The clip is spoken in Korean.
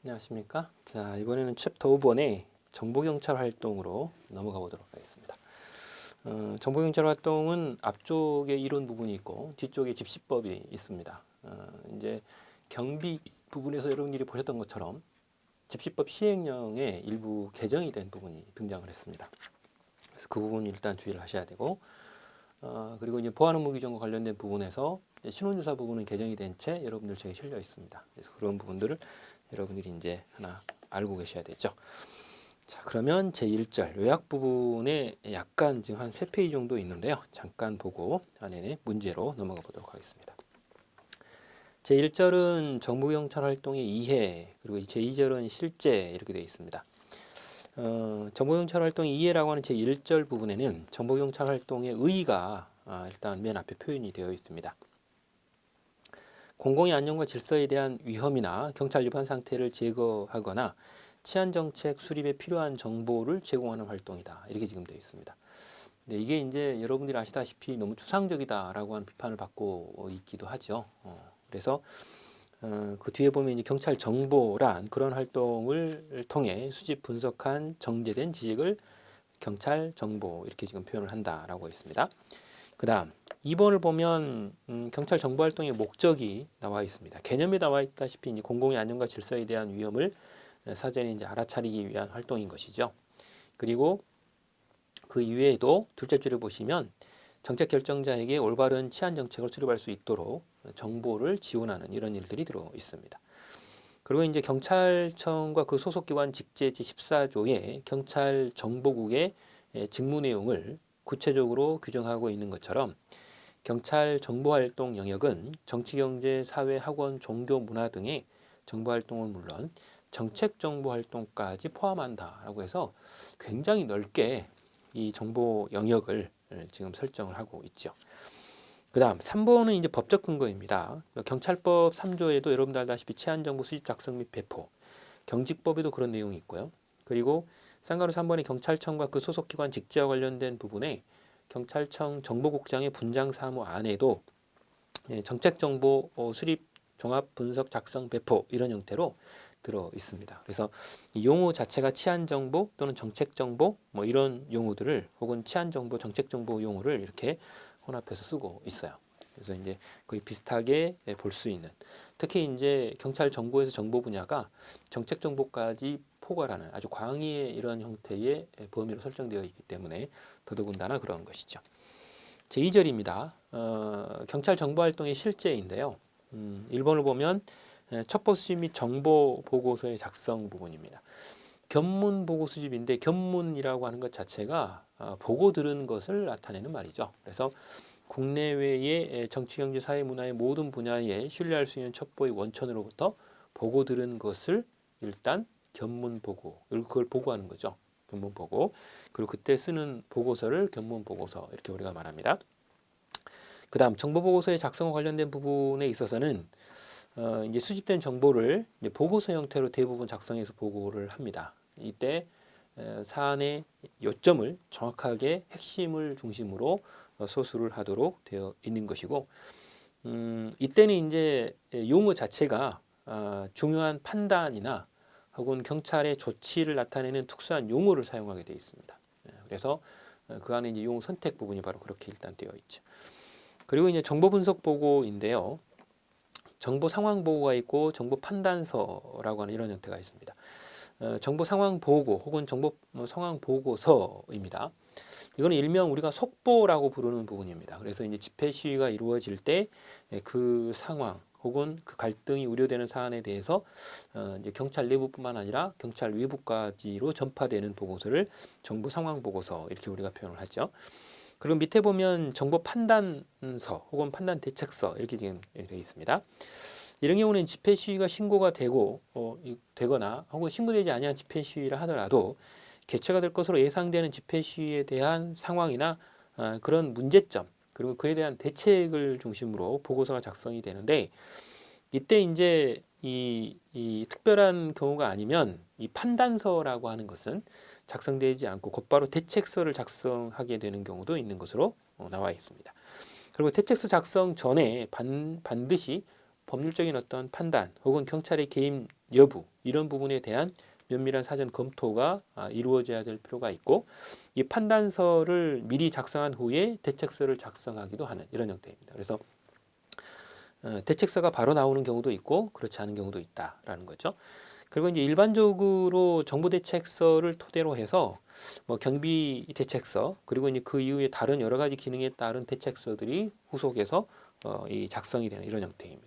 안녕하십니까? 자, 이번에는 챕터 5번의 정보경찰 활동으로 넘어가 보도록 하겠습니다. 정보경찰 활동은 앞쪽에 이론 부분이 있고 뒤쪽에 집시법이 있습니다. 이제 경비 부분에서 여러분들이 보셨던 것처럼 집시법 시행령에 일부 개정이 된 부분이 등장을 했습니다. 그래서 그 부분 일단 주의를 하셔야 되고, 그리고 이제 보안 업무 규정과 관련된 부분에서 신원조사 부분은 개정이 된 채 여러분들 책에 실려 있습니다. 그래서 그런 부분들을 여러분들이 이제 하나 알고 계셔야 되죠. 자, 그러면 제1절 요약 부분에 약간 지금 한 3페이지 정도 있는데요. 잠깐 보고 안에 문제로 넘어가 보도록 하겠습니다. 제1절은 정보경찰 활동의 이해, 그리고 제2절은 실제 이렇게 되어 있습니다. 정보경찰 활동의 이해라고 하는 제1절 부분에는 정보경찰 활동의 의의가 일단 맨 앞에 표현이 되어 있습니다. 공공의 안녕과 질서에 대한 위험이나 경찰 위반 상태를 제거하거나 치안정책 수립에 필요한 정보를 제공하는 활동이다. 이렇게 지금 되어 있습니다. 근데 이게 이제 여러분들이 아시다시피 너무 추상적이다라고 하는 비판을 받고 있기도 하죠. 그래서 그 뒤에 보면 이제 경찰 정보란 그런 활동을 통해 수집 분석한 정제된 지식을 경찰 정보 이렇게 지금 표현을 한다라고 했습니다. 그 다음 2번을 보면 경찰 정보 활동의 목적이 나와 있습니다. 개념에 나와 있다시피 이제 공공의 안녕과 질서에 대한 위험을 사전에 이제 알아차리기 위한 활동인 것이죠. 그리고 그 이외에도 둘째 줄에 보시면 정책 결정자에게 올바른 치안 정책을 수립할 수 있도록 정보를 지원하는 이런 일들이 들어 있습니다. 그리고 이제 경찰청과 그 소속 기관 직제 제14조의 경찰 정보국의 직무 내용을 구체적으로 규정하고 있는 것처럼 경찰 정보활동 영역은 정치, 경제, 사회, 학원, 종교, 문화 등의 정보활동은 물론 정책 정보활동까지 포함한다라고 해서 굉장히 넓게 이 정보 영역을 지금 설정을 하고 있죠. 그 다음 3번은 이제 법적 근거입니다. 경찰법 3조에도 여러분들 알다시피 치안정보 수집 작성 및 배포, 경직법에도 그런 내용이 있고요. 그리고 쌍가루 3번의 경찰청과 그 소속기관 직제와 관련된 부분에 경찰청 정보국장의 분장 사무 안에도 정책정보 수립, 종합 분석, 작성, 배포 이런 형태로 들어 있습니다. 그래서 이 용어 자체가 치안정보 또는 정책정보 뭐 이런 용어들을 혹은 치안정보, 정책정보 용어를 이렇게 혼합해서 쓰고 있어요. 그래서 이제 거의 비슷하게 볼 수 있는, 특히 이제 경찰 정보에서 정보 분야가 정책 정보까지 포괄하는 아주 광의의 이런 형태의 범위로 설정되어 있기 때문에 더더군다나 그런 것이죠. 제2절입니다. 경찰 정보 활동의 실제인데요. 1번을 보면 첩보 수집 및 정보 보고서의 작성 부분입니다. 견문 보고 수집인데 견문이라고 하는 것 자체가 보고 들은 것을 나타내는 말이죠. 그래서 국내외의 정치, 경제, 사회, 문화의 모든 분야에 신뢰할 수 있는 첩보의 원천으로부터 보고 들은 것을 일단 견문 보고, 그걸 보고하는 거죠. 견문 보고. 그리고 그때 쓰는 보고서를 견문 보고서 이렇게 우리가 말합니다. 그 다음 정보 보고서의 작성과 관련된 부분에 있어서는 이제 수집된 정보를 이제 보고서 형태로 대부분 작성해서 보고를 합니다. 이때 사안의 요점을 정확하게 핵심을 중심으로 소수를 하도록 되어 있는 것이고, 이때는 이제 용어 자체가 중요한 판단이나 혹은 경찰의 조치를 나타내는 특수한 용어를 사용하게 되어 있습니다. 그래서 그 안에 이제 용어 선택 부분이 바로 그렇게 일단 되어 있죠. 그리고 이제 정보 분석 보고인데요. 정보 상황 보고가 있고 정보 판단서라고 하는 이런 형태가 있습니다. 정보 상황 보고 혹은 정보 상황 보고서입니다. 이거는 일명 우리가 속보라고 부르는 부분입니다. 그래서 이제 집회 시위가 이루어질 때 그 상황 혹은 그 갈등이 우려되는 사안에 대해서 이제 경찰 내부뿐만 아니라 경찰 외부까지로 전파되는 보고서를 정보 상황 보고서 이렇게 우리가 표현을 하죠. 그리고 밑에 보면 정보 판단서 혹은 판단 대책서 이렇게 지금 되어 있습니다. 이런 경우는 집회 시위가 신고가 되고 되거나 혹은 신고되지 아니한 집회 시위를 하더라도 개최가 될 것으로 예상되는 집회 시위에 대한 상황이나 그런 문제점 그리고 그에 대한 대책을 중심으로 보고서가 작성이 되는데, 이때 이제 이 특별한 경우가 아니면 이 판단서라고 하는 것은 작성되지 않고 곧바로 대책서를 작성하게 되는 경우도 있는 것으로 나와 있습니다. 그리고 대책서 작성 전에 반드시 법률적인 어떤 판단 혹은 경찰의 개입 여부 이런 부분에 대한 면밀한 사전 검토가 이루어져야 될 필요가 있고 이 판단서를 미리 작성한 후에 대책서를 작성하기도 하는 이런 형태입니다. 그래서 대책서가 바로 나오는 경우도 있고 그렇지 않은 경우도 있다라는 거죠. 그리고 이제 일반적으로 정부 대책서를 토대로 해서 뭐 경비 대책서 그리고 이제 그 이후에 다른 여러 가지 기능에 따른 대책서들이 후속해서 이 작성이 되는 이런 형태입니다.